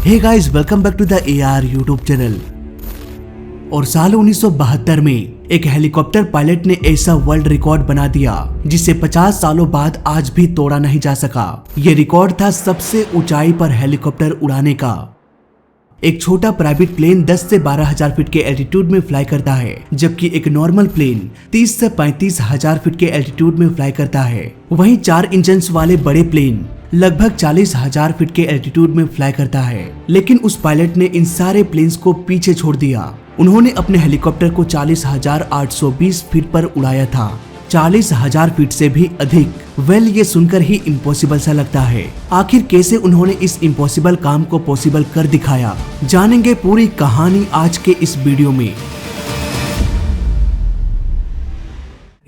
Hey guys, welcome back to the AR YouTube channel. और साल 1972 में एक हेलीकॉप्टर पायलट ने ऐसा वर्ल्ड रिकॉर्ड बना दिया जिसे 50 सालों बाद आज भी तोड़ा नहीं जा सका। ये रिकॉर्ड था सबसे ऊंचाई पर हेलीकॉप्टर उड़ाने का। एक छोटा प्राइवेट प्लेन 10 से 12,000 फीट के एल्टीट्यूड में फ्लाई करता है, जबकि एक नॉर्मल प्लेन 30 से 35,000 फीट के एल्टीट्यूड में फ्लाई करता है। वहीं 4 इंजन वाले बड़े प्लेन लगभग 40,000 फीट के एल्टीट्यूड में फ्लाई करता है। लेकिन उस पायलट ने इन सारे प्लेन्स को पीछे छोड़ दिया। उन्होंने अपने हेलीकॉप्टर को 40,820 फीट पर उड़ाया था, 40,000 फीट से भी अधिक। ये सुनकर ही इम्पॉसिबल सा लगता है। आखिर कैसे उन्होंने इस इम्पॉसिबल काम को पॉसिबल कर दिखाया, जानेंगे पूरी कहानी आज के इस वीडियो में।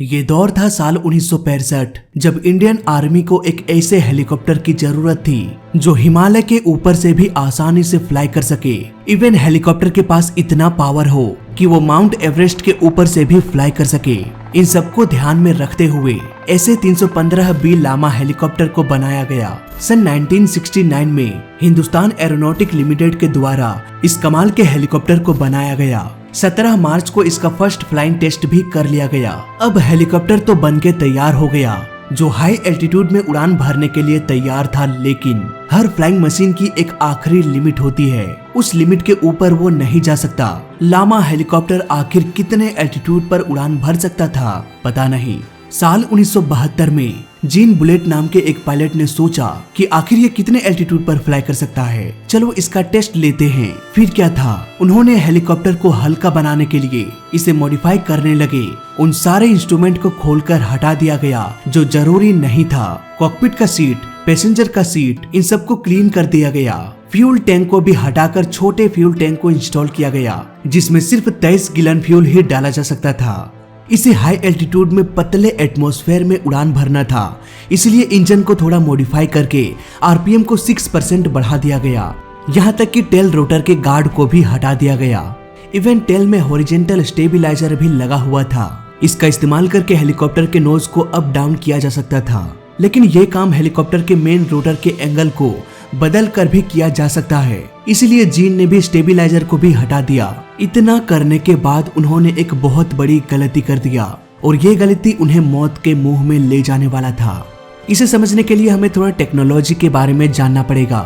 ये दौर था साल 1965, जब इंडियन आर्मी को एक ऐसे हेलीकॉप्टर की जरूरत थी जो हिमालय के ऊपर से भी आसानी से फ्लाई कर सके। इवन हेलीकॉप्टर के पास इतना पावर हो कि वो माउंट एवरेस्ट के ऊपर से भी फ्लाई कर सके। इन सबको ध्यान में रखते हुए ऐसे 315B लामा हेलीकॉप्टर को बनाया गया। सन 1969 में हिंदुस्तान एरोनॉटिक लिमिटेड के द्वारा इस कमाल के हेलीकॉप्टर को बनाया गया। 17 मार्च को इसका फर्स्ट फ्लाइंग टेस्ट भी कर लिया गया। अब हेलीकॉप्टर तो बनके तैयार हो गया, जो हाई एल्टीट्यूड में उड़ान भरने के लिए तैयार था। लेकिन हर फ्लाइंग मशीन की एक आखिरी लिमिट होती है, उस लिमिट के ऊपर वो नहीं जा सकता। लामा हेलीकॉप्टर आखिर कितने एल्टीट्यूड पर उड़ान भर सकता था, पता नहीं। साल 1972 में जीन बुलेट नाम के एक पायलट ने सोचा कि आखिर ये कितने एल्टीट्यूड पर फ्लाई कर सकता है, चलो इसका टेस्ट लेते हैं। फिर क्या था, उन्होंने हेलीकॉप्टर को हल्का बनाने के लिए इसे मॉडिफाई करने लगे। उन सारे इंस्ट्रूमेंट को खोलकर हटा दिया गया जो जरूरी नहीं था। कॉकपिट का सीट, पैसेंजर का सीट, इन सबको क्लीन कर दिया गया। फ्यूल टैंक को भी हटाकर छोटे फ्यूल टैंक को इंस्टॉल किया गया, जिसमें सिर्फ 23 गैलन फ्यूल ही डाला जा सकता था। इसे हाई एल्टीट्यूड में पतले एटमॉस्फेयर में उड़ान भरना था, इसलिए इंजन को थोड़ा मॉडिफाई करके आरपीएम को 6% बढ़ा दिया गया। यहाँ तक कि टेल रोटर के गार्ड को भी हटा दिया गया। इवन टेल में हॉरिजॉन्टल स्टेबिलाईजर भी लगा हुआ था। इसका इस्तेमाल करके हेलीकॉप्टर के नोज को अप डाउन किया जा सकता था। लेकिन ये काम हेलीकॉप्टर के मेन रोटर के एंगल को बदल कर भी किया जा सकता है, इसलिए जीन ने भी स्टेबिलाईजर को भी हटा दिया। इतना करने के बाद उन्होंने एक बहुत बड़ी गलती कर दिया, और ये गलती उन्हें मौत के मुंह में ले जाने वाला था। इसे समझने के लिए हमें थोड़ा टेक्नोलॉजी के बारे में जानना पड़ेगा।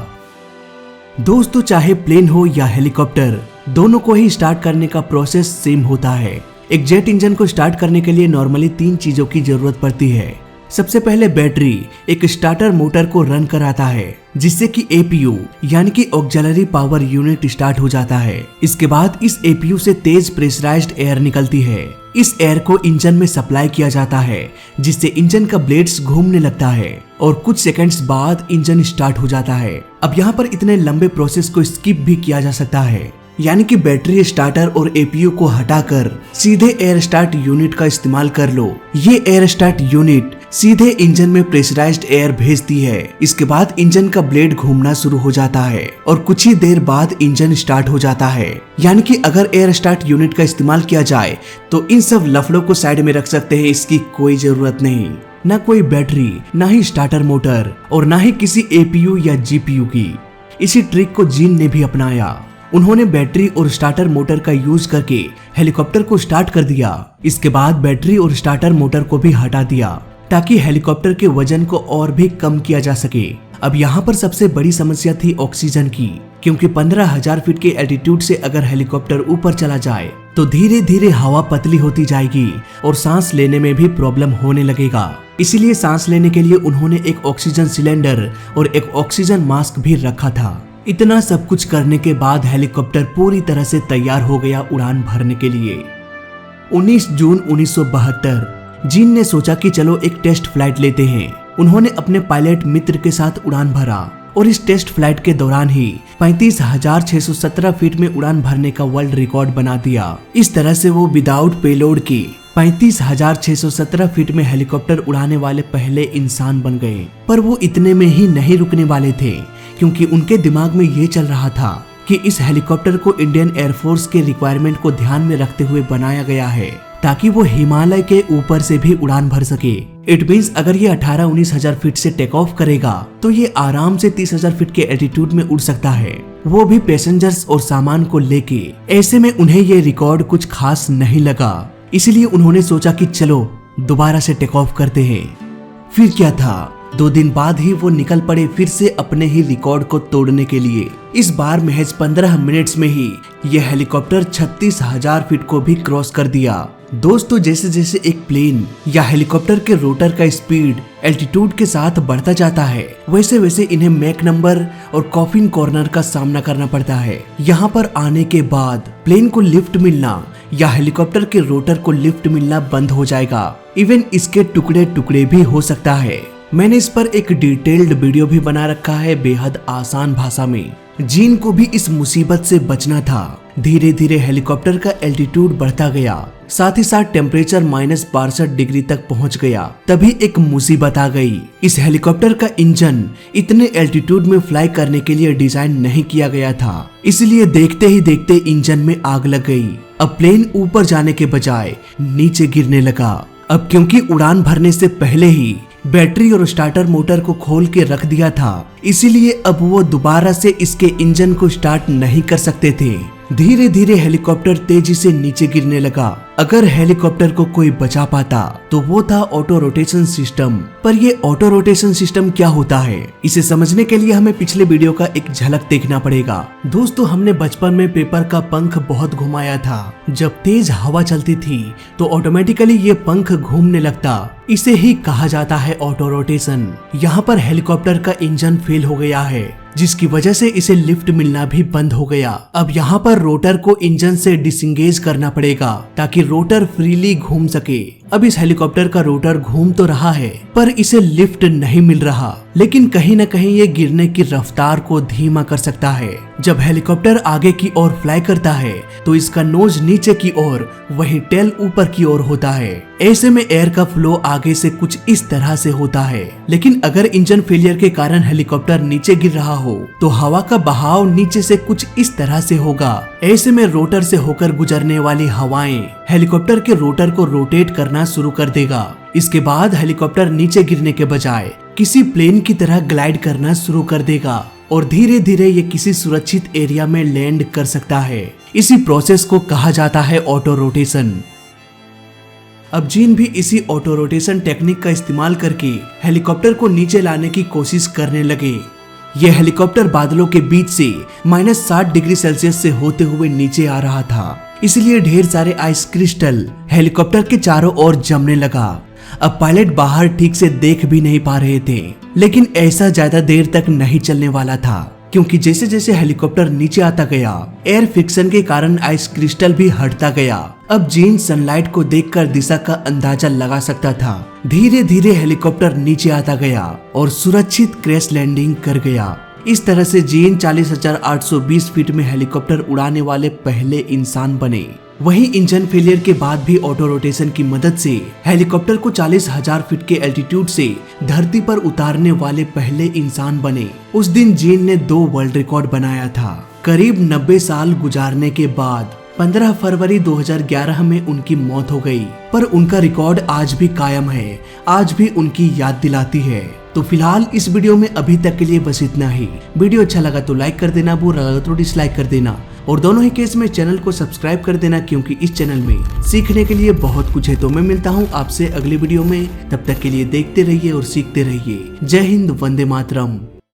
दोस्तों, चाहे प्लेन हो या हेलीकॉप्टर, दोनों को ही स्टार्ट करने का प्रोसेस सेम होता है। एक जेट इंजन को स्टार्ट करने के लिए नॉर्मली 3 चीजों की जरूरत पड़ती है। सबसे पहले बैटरी एक स्टार्टर मोटर को रन कराता है, जिससे कि APU यानी कि ऑक्सिलरी पावर यूनिट स्टार्ट हो जाता है। इसके बाद इस APU से तेज प्रेशराइज्ड एयर निकलती है। इस एयर को इंजन में सप्लाई किया जाता है, जिससे इंजन का ब्लेड्स घूमने लगता है और कुछ सेकंड्स बाद इंजन स्टार्ट हो जाता है। अब यहाँ पर इतने लंबे प्रोसेस को स्किप भी किया जा सकता है, यानी कि बैटरी स्टार्टर और APU को हटाकर सीधे एयर स्टार्ट यूनिट का इस्तेमाल कर लो। ये एयर स्टार्ट यूनिट सीधे इंजन में प्रेशराइज्ड एयर भेजती है। इसके बाद इंजन का ब्लेड घूमना शुरू हो जाता है और कुछ ही देर बाद इंजन स्टार्ट हो जाता है। यानी कि अगर एयर स्टार्ट यूनिट का इस्तेमाल किया जाए तो इन सब लफड़ों को साइड में रख सकते हैं। इसकी कोई जरूरत नहीं, ना कोई बैटरी, ना ही स्टार्टर मोटर और ना ही किसी APU या GPU की। इसी ट्रिक को जीन ने भी अपनाया। उन्होंने बैटरी और स्टार्टर मोटर का यूज करके हेलीकॉप्टर को स्टार्ट कर दिया। इसके बाद बैटरी और स्टार्टर मोटर को भी हटा दिया, ताकि हेलीकॉप्टर के वजन को और भी कम किया जा सके। अब यहाँ पर सबसे बड़ी समस्या थी ऑक्सीजन की, क्योंकि 15,000 फीट के एल्टीट्यूड से अगर हेलीकॉप्टर ऊपर चला जाए तो धीरे धीरे हवा पतली होती जाएगी और सांस लेने में भी प्रॉब्लम होने लगेगा। इसीलिए सांस लेने के लिए उन्होंने एक ऑक्सीजन सिलेंडर और एक ऑक्सीजन मास्क भी रखा था। इतना सब कुछ करने के बाद हेलीकॉप्टर पूरी तरह से तैयार हो गया उड़ान भरने के लिए। 19 जून 1972 जीन ने सोचा कि चलो एक टेस्ट फ्लाइट लेते हैं। उन्होंने अपने पायलट मित्र के साथ उड़ान भरा और इस टेस्ट फ्लाइट के दौरान ही 35,617 फीट में उड़ान भरने का वर्ल्ड रिकॉर्ड बना दिया। इस तरह से वो विदाउट पेलोड की 35,617 फीट में हेलीकॉप्टर उड़ाने वाले पहले इंसान बन गए। पर वो इतने में ही नहीं रुकने वाले थे, क्योंकि उनके दिमाग में ये चल रहा था कि इस हेलीकॉप्टर को इंडियन एयरफोर्स के रिक्वायरमेंट को ध्यान में रखते हुए बनाया गया है। ताकि वो हिमालय के ऊपर से भी उड़ान भर सके। इट मीन्स अगर ये 18-19 हजार फीट से टेक ऑफ करेगा तो ये आराम से 30,000 फीट के एल्टीट्यूड में उड़ सकता है, वो भी पैसेंजर्स और सामान को लेके। ऐसे में उन्हें ये रिकॉर्ड कुछ खास नहीं लगा, इसलिए उन्होंने सोचा कि चलो दोबारा से टेक ऑफ करते हैं। फिर क्या था, 2 दिन बाद ही वो निकल पड़े फिर से अपने ही रिकॉर्ड को तोड़ने के लिए। इस बार महज 15 मिनट्स में ही यह हेलीकॉप्टर 36,000 फीट को भी क्रॉस कर दिया। दोस्तों, जैसे जैसे एक प्लेन या हेलीकॉप्टर के रोटर का स्पीड एल्टीट्यूड के साथ बढ़ता जाता है, वैसे वैसे इन्हें मैक नंबर और कॉफिन कॉर्नर का सामना करना पड़ता है। यहाँ पर आने के बाद प्लेन को लिफ्ट मिलना या हेलीकॉप्टर के रोटर को लिफ्ट मिलना बंद हो जाएगा। इवन इसके टुकड़े टुकड़े भी हो सकता है। मैंने इस पर एक डिटेल्ड वीडियो भी बना रखा है बेहद आसान भाषा में। जीन को भी इस मुसीबत से बचना था। धीरे धीरे हेलीकॉप्टर का एल्टीट्यूड बढ़ता गया, साथ ही साथ टेम्परेचर -62 डिग्री तक पहुंच गया। तभी एक मुसीबत आ गई। इस हेलीकॉप्टर का इंजन इतने एल्टीट्यूड में फ्लाई करने के लिए डिजाइन नहीं किया गया था, इसलिए देखते ही देखते इंजन में आग लग गई। अब प्लेन ऊपर जाने के बजाय नीचे गिरने लगा। अब क्योंकि उड़ान भरने से पहले ही बैटरी और स्टार्टर मोटर को खोल के रख दिया था, इसीलिए अब वो दोबारा से इसके इंजन को स्टार्ट नहीं कर सकते थे। धीरे धीरे हेलीकॉप्टर तेजी से नीचे गिरने लगा। अगर हेलीकॉप्टर को कोई बचा पाता तो वो था ऑटो रोटेशन सिस्टम। पर ये ऑटो रोटेशन सिस्टम क्या होता है, इसे समझने के लिए हमें पिछले वीडियो का एक झलक देखना पड़ेगा। दोस्तों, हमने बचपन में पेपर का पंख बहुत घुमाया था। जब तेज हवा चलती थी तो ऑटोमेटिकली ये पंख घूमने लगता। इसे ही कहा जाता है ऑटो रोटेशन। यहाँ पर हेलीकॉप्टर का इंजन फेल हो गया है, जिसकी वजह से इसे लिफ्ट मिलना भी बंद हो गया। अब यहाँ पर रोटर को इंजन से डिसंगेज करना पड़ेगा ताकि रोटर फ्रीली घूम सके। अब इस हेलीकॉप्टर का रोटर घूम तो रहा है पर इसे लिफ्ट नहीं मिल रहा, लेकिन कहीं न कहीं ये गिरने की रफ्तार को धीमा कर सकता है। जब हेलीकॉप्टर आगे की ओर फ्लाई करता है तो इसका नोज नीचे की ओर, वहीं टेल ऊपर की ओर होता है। ऐसे में एयर का फ्लो आगे से कुछ इस तरह से होता है। लेकिन अगर इंजन फेलियर के कारण हेलीकॉप्टर नीचे गिर रहा हो तो हवा का बहाव नीचे से कुछ इस तरह से होगा। ऐसे में रोटर से होकर गुजरने वाली हवाएं हेलीकॉप्टर के रोटर को रोटेट करना शुरू कर देगा। इसके बाद हेलीकॉप्टर नीचे गिरने के बजाय किसी प्लेन की तरह ग्लाइड करना शुरू कर देगा और धीरे धीरे ये किसी सुरक्षित एरिया में लैंड कर सकता है। इसी प्रोसेस को कहा जाता है ऑटो रोटेशन। अब जीन भी इसी ऑटो रोटेशन टेक्निक का इस्तेमाल करके हेलीकॉप्टर को नीचे लाने की कोशिश करने लगे। यह हेलीकॉप्टर बादलों के बीच से -60 डिग्री सेल्सियस से होते हुए नीचे आ रहा था, इसलिए ढेर सारे आइस क्रिस्टल हेलीकॉप्टर के चारों ओर जमने लगा। अब पायलट बाहर ठीक से देख भी नहीं पा रहे थे, लेकिन ऐसा ज्यादा देर तक नहीं चलने वाला था, क्योंकि जैसे जैसे हेलीकॉप्टर नीचे आता गया एयर फ्रिक्शन के कारण आइस क्रिस्टल भी हटता गया। अब जीन सनलाइट को देखकर दिशा का अंदाजा लगा सकता था। धीरे धीरे हेलीकॉप्टर नीचे आता गया और सुरक्षित क्रैश लैंडिंग कर गया। इस तरह से जीन 40,820 फीट में हेलीकॉप्टर उड़ाने वाले पहले इंसान बने। वहीं इंजन फेलियर के बाद भी ऑटो रोटेशन की मदद से हेलीकॉप्टर को 40,000 फीट के एल्टीट्यूड से धरती पर उतारने वाले पहले इंसान बने। उस दिन जीन ने 2 वर्ल्ड रिकॉर्ड बनाया था। करीब 90 साल गुजारने के बाद 15 फरवरी 2011 में उनकी मौत हो गई, पर उनका रिकॉर्ड आज भी कायम है, आज भी उनकी याद दिलाती है। तो फिलहाल इस वीडियो में अभी तक के लिए बस इतना ही। वीडियो अच्छा लगा तो लाइक कर देना, बुरा लगा तो डिसलाइक कर देना, और दोनों ही केस में चैनल को सब्सक्राइब कर देना, क्योंकि इस चैनल में सीखने के लिए बहुत कुछ है। तो मैं मिलता हूँ आपसे अगली वीडियो में, तब तक के लिए देखते रहिए और सीखते रहिए। जय हिंद, वंदे मातरम।